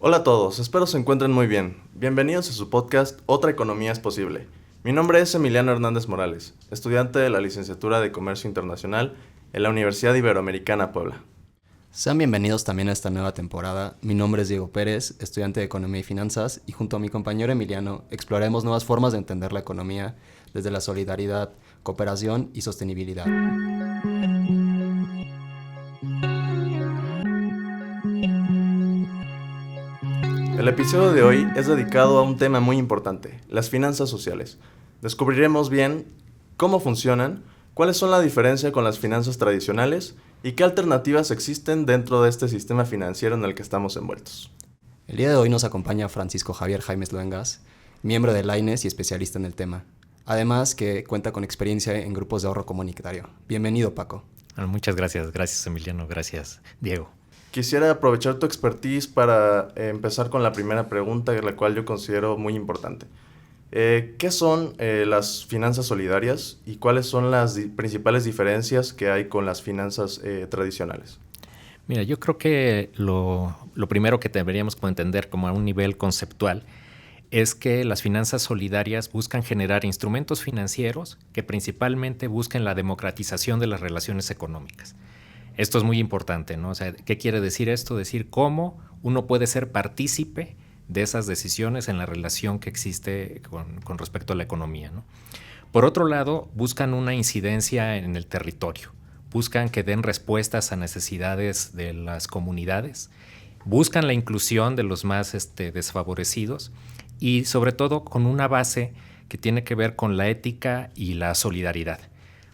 Hola a todos, espero se encuentren muy bien. Bienvenidos a su podcast Otra Economía es Posible. Mi nombre es Emiliano Hernández Morales, estudiante de la Licenciatura de Comercio Internacional en la Universidad Iberoamericana Puebla. Sean bienvenidos también a esta nueva temporada. Mi nombre es Diego Pérez, estudiante de Economía y Finanzas, y junto a mi compañero Emiliano exploraremos nuevas formas de entender la economía desde la solidaridad, cooperación y sostenibilidad. El episodio de hoy es dedicado a un tema muy importante, las finanzas sociales. Descubriremos bien cómo funcionan, cuáles son la diferencia con las finanzas tradicionales y qué alternativas existen dentro de este sistema financiero en el que estamos envueltos. El día de hoy nos acompaña Francisco Javier Jaimes Luengas, miembro de Laines y especialista en el tema. Además que cuenta con experiencia en grupos de ahorro comunitario. Bienvenido, Paco. Muchas gracias, gracias Emiliano, gracias Diego. Quisiera aprovechar tu expertise para empezar con la primera pregunta, la cual yo considero muy importante. ¿Qué son las finanzas solidarias y cuáles son las principales diferencias que hay con las finanzas tradicionales? Mira, yo creo que lo primero que deberíamos entender como a un nivel conceptual es que las finanzas solidarias buscan generar instrumentos financieros que principalmente busquen la democratización de las relaciones económicas. Esto es muy importante, ¿no? O sea, ¿qué quiere decir esto? Decir cómo uno puede ser partícipe de esas decisiones en la relación que existe con respecto a la economía, ¿no? Por otro lado, buscan una incidencia en el territorio, buscan que den respuestas a necesidades de las comunidades, buscan la inclusión de los más desfavorecidos y sobre todo con una base que tiene que ver con la ética y la solidaridad.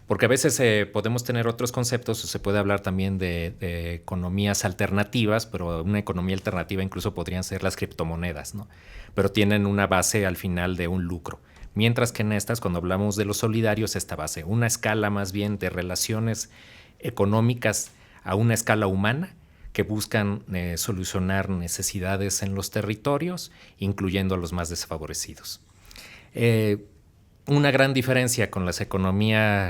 Porque a veces podemos tener otros conceptos, o se puede hablar también de economías alternativas, pero una economía alternativa incluso podrían ser las criptomonedas, ¿no? Pero tienen una base al final de un lucro. Mientras que en estas, cuando hablamos de los solidarios, esta base, una escala más bien de relaciones económicas a una escala humana que buscan solucionar necesidades en los territorios, incluyendo a los más desfavorecidos. Una gran diferencia con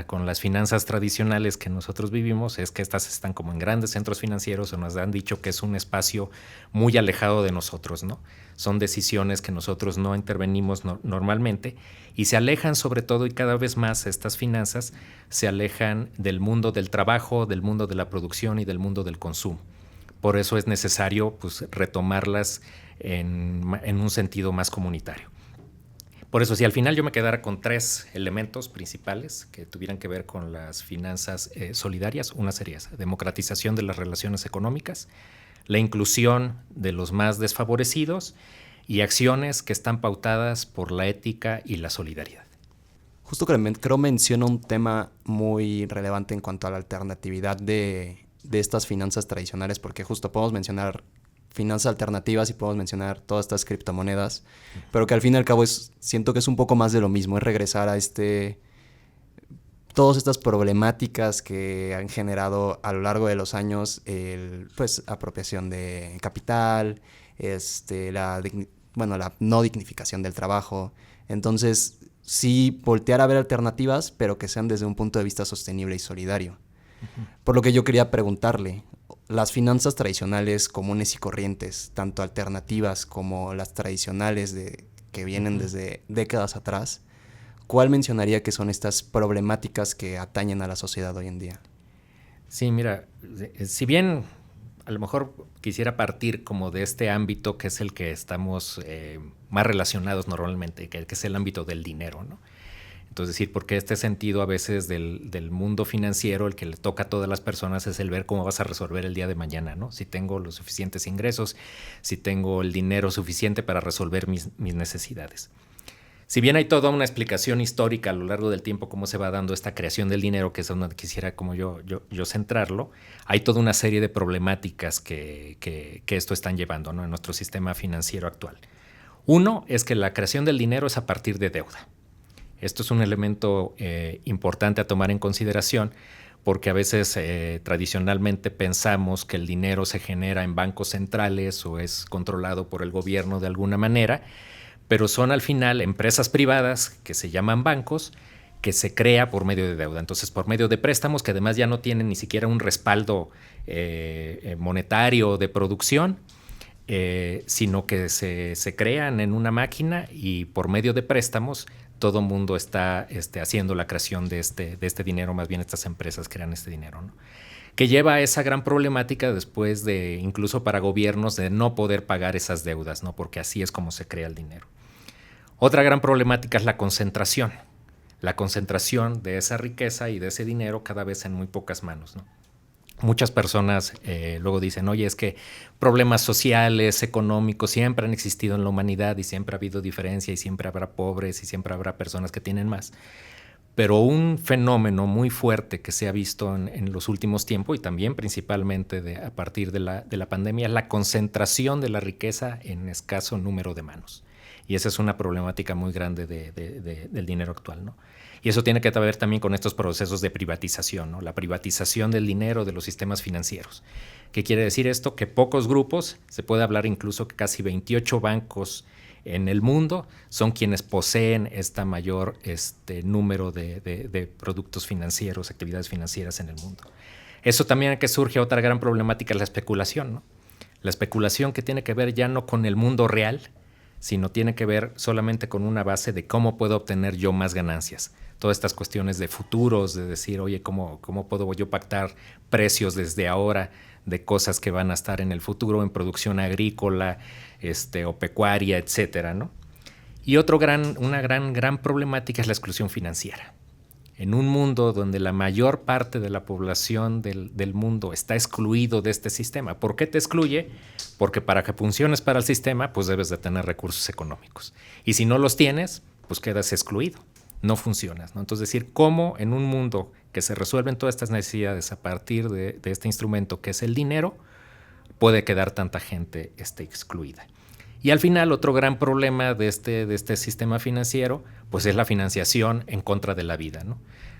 con las finanzas tradicionales que nosotros vivimos es que estas están como en grandes centros financieros o nos han dicho que es un espacio muy alejado de nosotros, ¿no? Son decisiones que nosotros no intervenimos normalmente y se alejan sobre todo y cada vez más estas finanzas se alejan del mundo del trabajo, del mundo de la producción y del mundo del consumo. Por eso es necesario retomarlas en un sentido más comunitario. Por eso, si al final yo me quedara con tres elementos principales que tuvieran que ver con las finanzas solidarias, una sería esa: democratización de las relaciones económicas, la inclusión de los más desfavorecidos y acciones que están pautadas por la ética y la solidaridad. Justo creo menciona un tema muy relevante en cuanto a la alternatividad de estas finanzas tradicionales, porque justo podemos mencionar finanzas alternativas y podemos mencionar todas estas criptomonedas, pero que al fin y al cabo siento que es un poco más de lo mismo, es regresar a todas estas problemáticas que han generado a lo largo de los años, apropiación de capital, la no dignificación del trabajo. Entonces, sí voltear a ver alternativas, pero que sean desde un punto de vista sostenible y solidario. Por lo que yo quería preguntarle, las finanzas tradicionales comunes y corrientes, tanto alternativas como las tradicionales que vienen desde décadas atrás, ¿cuál mencionaría que son estas problemáticas que atañen a la sociedad hoy en día? Sí, mira, si bien a lo mejor quisiera partir como de este ámbito que es el que estamos más relacionados normalmente, que es el ámbito del dinero, ¿no? Entonces, decir, porque este sentido a veces del mundo financiero, el que le toca a todas las personas es el ver cómo vas a resolver el día de mañana, ¿no? Si tengo los suficientes ingresos, si tengo el dinero suficiente para resolver mis necesidades. Si bien hay toda una explicación histórica a lo largo del tiempo cómo se va dando esta creación del dinero, que es donde quisiera como yo centrarlo, hay toda una serie de problemáticas que esto están llevando, ¿no?, en nuestro sistema financiero actual. Uno es que la creación del dinero es a partir de deuda. Esto es un elemento importante a tomar en consideración porque a veces tradicionalmente pensamos que el dinero se genera en bancos centrales o es controlado por el gobierno de alguna manera, pero son al final empresas privadas que se llaman bancos que se crea por medio de deuda. Entonces, por medio de préstamos que además ya no tienen ni siquiera un respaldo monetario de producción, sino que se crean en una máquina y por medio de préstamos todo el mundo está haciendo la creación de este dinero, más bien estas empresas crean este dinero, ¿no? Que lleva a esa gran problemática después de, incluso para gobiernos, de no poder pagar esas deudas, ¿no? Porque así es como se crea el dinero. Otra gran problemática es la concentración de esa riqueza y de ese dinero cada vez en muy pocas manos, ¿no? Muchas personas luego dicen, oye, es que problemas sociales, económicos, siempre han existido en la humanidad y siempre ha habido diferencia y siempre habrá pobres y siempre habrá personas que tienen más. Pero un fenómeno muy fuerte que se ha visto en los últimos tiempos y también principalmente a partir de la pandemia es la concentración de la riqueza en escaso número de manos. Y esa es una problemática muy grande del dinero actual, ¿no? Y eso tiene que ver también con estos procesos de privatización, ¿no? La privatización del dinero de los sistemas financieros. ¿Qué quiere decir esto? Que pocos grupos, se puede hablar incluso que casi 28 bancos en el mundo son quienes poseen este mayor número de productos financieros, actividades financieras en el mundo. Eso también que surge otra gran problemática, es la especulación, ¿no? La especulación que tiene que ver ya no con el mundo real, sino tiene que ver solamente con una base de cómo puedo obtener yo más ganancias. Todas estas cuestiones de futuros, de decir, oye, ¿cómo puedo yo pactar precios desde ahora de cosas que van a estar en el futuro en producción agrícola o pecuaria, etcétera, ¿no? Y una gran problemática es la exclusión financiera. En un mundo donde la mayor parte de la población del mundo está excluido de este sistema. ¿Por qué te excluye? Porque para que funciones para el sistema, pues debes de tener recursos económicos. Y si no los tienes, pues quedas excluido. No funcionas, ¿no? Entonces, decir, cómo en un mundo que se resuelven todas estas necesidades a partir de este instrumento que es el dinero, puede quedar tanta gente excluida. Y al final, otro gran problema de este sistema financiero, pues es la financiación en contra de la vida, ¿no?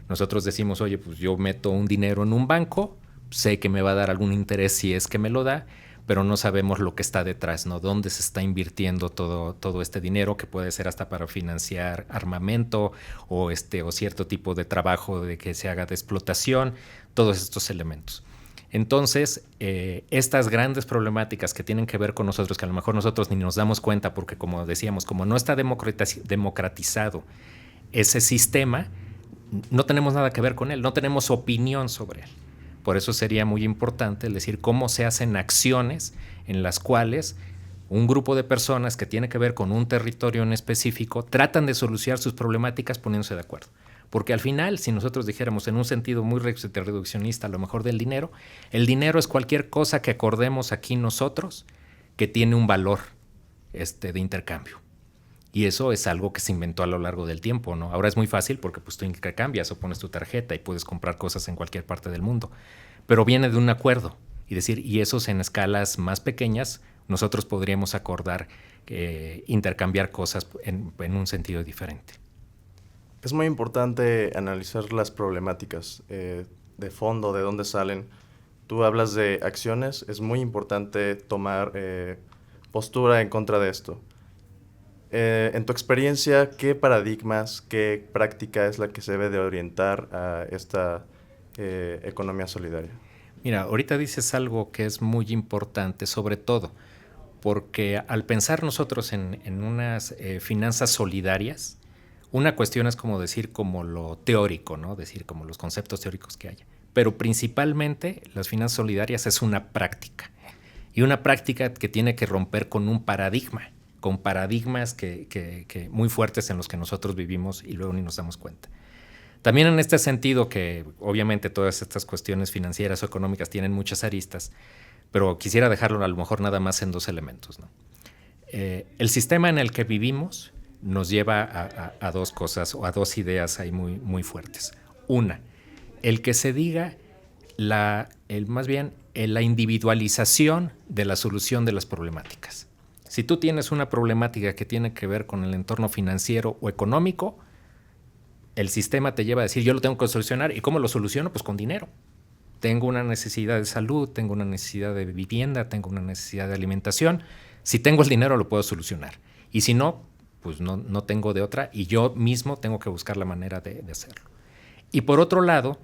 Nosotros decimos, oye, pues yo meto un dinero en un banco, sé que me va a dar algún interés si es que me lo da, pero no sabemos lo que está detrás, ¿no? Dónde se está invirtiendo todo este dinero, que puede ser hasta para financiar armamento o cierto tipo de trabajo de que se haga de explotación, todos estos elementos. Entonces, estas grandes problemáticas que tienen que ver con nosotros, que a lo mejor nosotros ni nos damos cuenta porque, como decíamos, como no está democratizado ese sistema, no tenemos nada que ver con él, no tenemos opinión sobre él. Por eso sería muy importante el decir cómo se hacen acciones en las cuales un grupo de personas que tiene que ver con un territorio en específico tratan de solucionar sus problemáticas poniéndose de acuerdo. Porque al final, si nosotros dijéramos en un sentido muy reduccionista a lo mejor del dinero, el dinero es cualquier cosa que acordemos aquí nosotros que tiene un valor de intercambio. Y eso es algo que se inventó a lo largo del tiempo, ¿no? Ahora es muy fácil porque pues, tú intercambias o pones tu tarjeta y puedes comprar cosas en cualquier parte del mundo. Pero viene de un acuerdo. Y esos en escalas más pequeñas, nosotros podríamos acordar intercambiar cosas en un sentido diferente. Es muy importante analizar las problemáticas de fondo, de dónde salen. Tú hablas de acciones, es muy importante tomar postura en contra de esto. En tu experiencia, ¿qué paradigmas, qué práctica es la que se debe de orientar a esta economía solidaria? Mira, ahorita dices algo que es muy importante, sobre todo porque al pensar nosotros en unas finanzas solidarias, una cuestión es como decir como lo teórico, ¿no? Decir como los conceptos teóricos que haya. Pero principalmente las finanzas solidarias es una práctica. Y una práctica que tiene que romper con un paradigma, con paradigmas que muy fuertes en los que nosotros vivimos y luego ni nos damos cuenta. También en este sentido que obviamente todas estas cuestiones financieras o económicas tienen muchas aristas, pero quisiera dejarlo a lo mejor nada más en dos elementos, ¿no? El sistema en el que vivimos nos lleva a dos cosas o a dos ideas ahí muy, muy fuertes. Una, el que se diga la individualización de la solución de las problemáticas. Si tú tienes una problemática que tiene que ver con el entorno financiero o económico, el sistema te lleva a decir, yo lo tengo que solucionar. ¿Y cómo lo soluciono? Pues con dinero. Tengo una necesidad de salud, tengo una necesidad de vivienda, tengo una necesidad de alimentación. Si tengo el dinero, lo puedo solucionar. Y si no, pues no tengo de otra y yo mismo tengo que buscar la manera de hacerlo. Y por otro lado,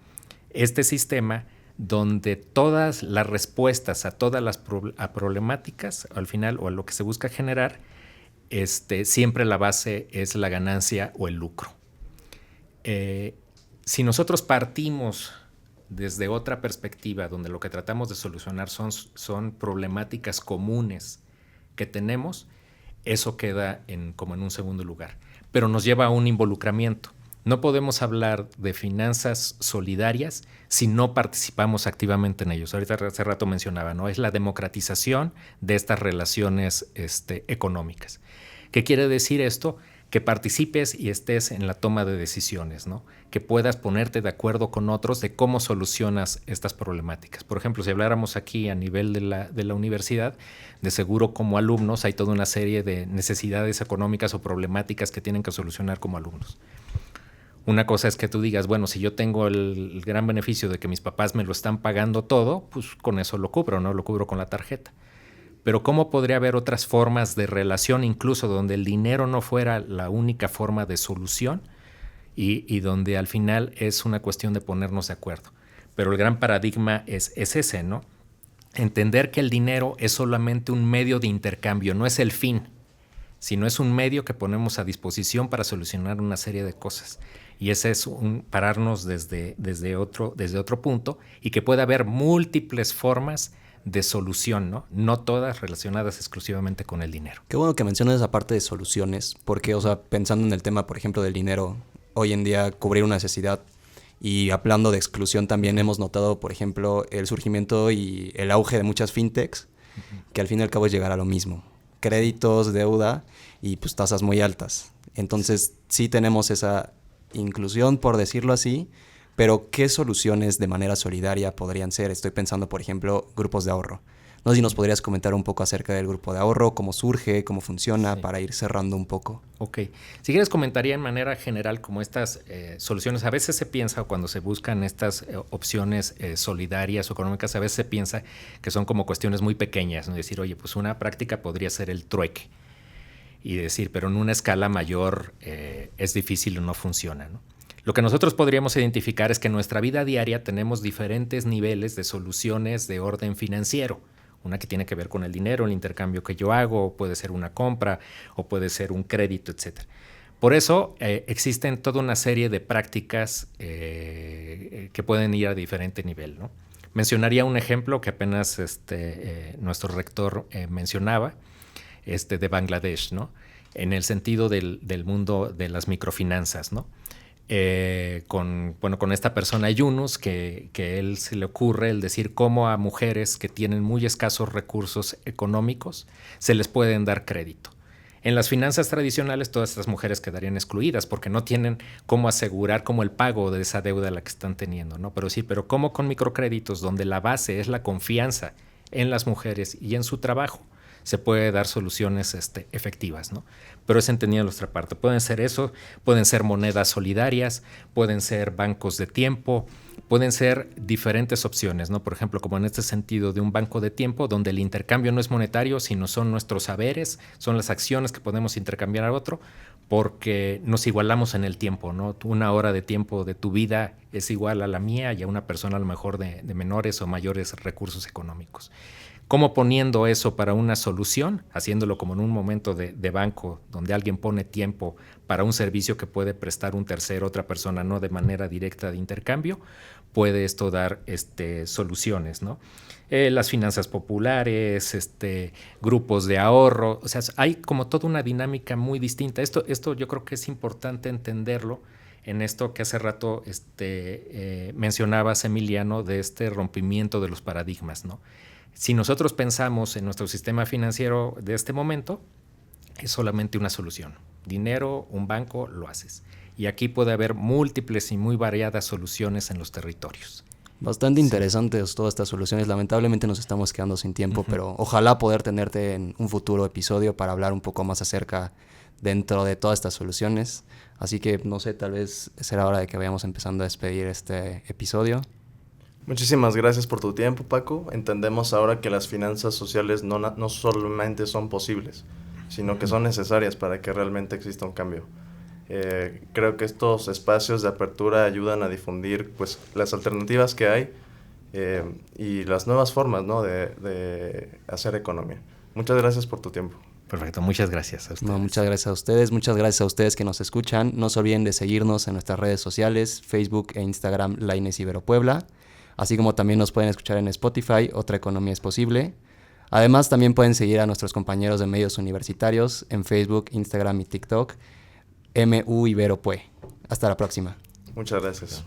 este sistema donde todas las respuestas a todas las problemáticas, al final, o a lo que se busca generar, siempre la base es la ganancia o el lucro. Si nosotros partimos desde otra perspectiva, donde lo que tratamos de solucionar son problemáticas comunes que tenemos, eso queda como en un segundo lugar. Pero nos lleva a un involucramiento. No podemos hablar de finanzas solidarias si no participamos activamente en ellos. Ahorita hace rato mencionaba, ¿no? Es la democratización de estas relaciones económicas. ¿Qué quiere decir esto? Que participes y estés en la toma de decisiones, ¿no? Que puedas ponerte de acuerdo con otros de cómo solucionas estas problemáticas. Por ejemplo, si habláramos aquí a nivel de la universidad, de seguro como alumnos hay toda una serie de necesidades económicas o problemáticas que tienen que solucionar como alumnos. Una cosa es que tú digas, bueno, si yo tengo el gran beneficio de que mis papás me lo están pagando todo, pues con eso lo cubro, ¿no? Lo cubro con la tarjeta. Pero ¿cómo podría haber otras formas de relación, incluso donde el dinero no fuera la única forma de solución y donde al final es una cuestión de ponernos de acuerdo? Pero el gran paradigma es ese, ¿no? Entender que el dinero es solamente un medio de intercambio, no es el fin, sino es un medio que ponemos a disposición para solucionar una serie de cosas. Y ese es pararnos desde otro punto, y que puede haber múltiples formas de solución, ¿no? No todas relacionadas exclusivamente con el dinero. Qué bueno que mencionas esa parte de soluciones, porque, o sea, pensando en el tema, por ejemplo, del dinero, hoy en día cubrir una necesidad, y hablando de exclusión también hemos notado, por ejemplo, el surgimiento y el auge de muchas fintechs, que al fin y al cabo es llegar a lo mismo. Créditos, deuda y pues tasas muy altas. Entonces sí tenemos esa inclusión, por decirlo así, pero ¿qué soluciones de manera solidaria podrían ser? Estoy pensando, por ejemplo, grupos de ahorro. No sé si nos podrías comentar un poco acerca del grupo de ahorro, cómo surge, cómo funciona, sí, para ir cerrando un poco. Ok. Si quieres, comentaría en manera general como estas soluciones. A veces se piensa, cuando se buscan estas opciones solidarias o económicas, a veces se piensa que son como cuestiones muy pequeñas, ¿no? Decir, oye, pues una práctica podría ser el trueque. Y decir, pero en una escala mayor es difícil o no funciona, ¿no? Lo que nosotros podríamos identificar es que en nuestra vida diaria tenemos diferentes niveles de soluciones de orden financiero. Una que tiene que ver con el dinero, el intercambio que yo hago, puede ser una compra o puede ser un crédito, etc. Por eso existen toda una serie de prácticas que pueden ir a diferente nivel, ¿no? Mencionaría un ejemplo que apenas nuestro rector mencionaba, de Bangladesh, ¿no? En el sentido del mundo de las microfinanzas, ¿no? Con esta persona Yunus, que él se le ocurre el decir cómo a mujeres que tienen muy escasos recursos económicos se les pueden dar crédito. En las finanzas tradicionales todas estas mujeres quedarían excluidas porque no tienen cómo asegurar como el pago de esa deuda a la que están teniendo, ¿no? Pero cómo con microcréditos, donde la base es la confianza en las mujeres y en su trabajo, se puede dar soluciones efectivas, ¿no? Pero es entendido en nuestra parte. Pueden ser eso, pueden ser monedas solidarias, pueden ser bancos de tiempo, pueden ser diferentes opciones, ¿no? Por ejemplo, como en este sentido de un banco de tiempo, donde el intercambio no es monetario, sino son nuestros saberes, son las acciones que podemos intercambiar a otro, porque nos igualamos en el tiempo, ¿no? Una hora de tiempo de tu vida es igual a la mía y a una persona a lo mejor de menores o mayores recursos económicos. ¿Cómo poniendo eso para una solución, haciéndolo como en un momento de banco, donde alguien pone tiempo para un servicio que puede prestar un tercero, otra persona, no de manera directa de intercambio, puede esto dar soluciones, ¿no? Las finanzas populares, grupos de ahorro, o sea, hay como toda una dinámica muy distinta. Esto yo creo que es importante entenderlo en esto que hace rato mencionabas, Emiliano, de este rompimiento de los paradigmas, ¿no? Si nosotros pensamos en nuestro sistema financiero de este momento, es solamente una solución. Dinero, un banco, lo haces. Y aquí puede haber múltiples y muy variadas soluciones en los territorios. Bastante interesantes todas estas soluciones. Lamentablemente nos estamos quedando sin tiempo, pero ojalá poder tenerte en un futuro episodio para hablar un poco más acerca dentro de todas estas soluciones. Así que, no sé, tal vez será hora de que vayamos empezando a despedir este episodio. Muchísimas gracias por tu tiempo, Paco. Entendemos ahora que las finanzas sociales no solamente son posibles, sino que son necesarias para que realmente exista un cambio. Creo que estos espacios de apertura ayudan a difundir pues, las alternativas que hay y las nuevas formas, ¿no?, de hacer economía. Muchas gracias por tu tiempo. Perfecto, muchas gracias a ustedes. No, muchas gracias a ustedes, muchas gracias a ustedes que nos escuchan. No se olviden de seguirnos en nuestras redes sociales, Facebook e Instagram, Laines Ibero Puebla, así como también nos pueden escuchar en Spotify, Otra Economía es Posible. Además, también pueden seguir a nuestros compañeros de medios universitarios en Facebook, Instagram y TikTok, MU Ibero Pue. Hasta la próxima. Muchas gracias.